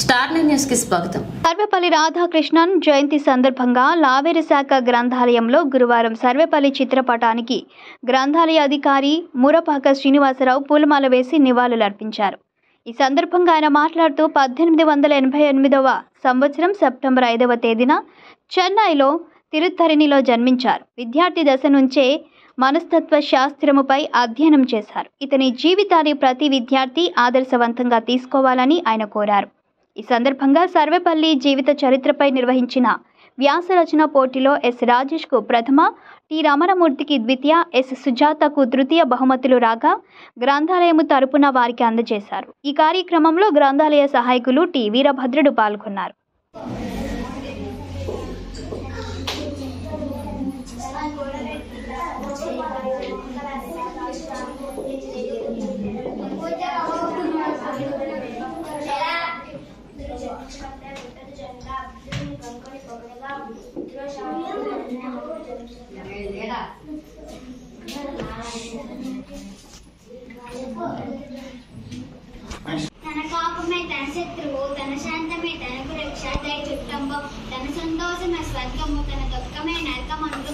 Star news కి స్వాగతం. సర్వేపల్లి రాధాకృష్ణన్ జయంతి సందర్భంగా లావేరు శాఖ గ్రంథాలయంలో గురువారం సర్వేపల్లి చిత్రపటానికి గ్రంథాలయ అధికారి మురపాక శ్రీనివాసరావు పూలమాల వేసి నివాళులర్పించారు. ఈ సందర్భంగా ఆయన మాట్లాడుతూ 1888వ సంవత్సరం సెప్టెంబర్ 5వ తేదీన చెన్నైలో తిరుత్తరిణిలో జన్మించారు. విద్యార్థి దశ నుంచే మనస్తత్వ శాస్త్రముపై అధ్యయనం చేశారు. ఇతని జీవితాన్ని ప్రతి విద్యార్థి ఆదర్శవంతంగా తీసుకోవాలని ఆయన కోరారు. ఈ సందర్భంగా సర్వేపల్లి జీవిత చరిత్రపై నిర్వహించిన వ్యాసరచన పోటీలో ఎస్ రాజేష్కు ప్రథమ, టి రమణమూర్తికి ద్వితీయ, ఎస్ సుజాతకు తృతీయ బహుమతులు రాగా గ్రంథాలయము తరపున వారికి అందజేశారు. ఈ కార్యక్రమంలో గ్రంథాలయ సహాయకులు టి వీరభద్రుడు పాల్గొన్నారు. తన కోపమే తన శత్రువు, తన శాంతమే తనకు రక్ష, దయ చుట్టంబో, తన సంతోషమే స్వర్గము, తన దుఃఖమే నరకమందు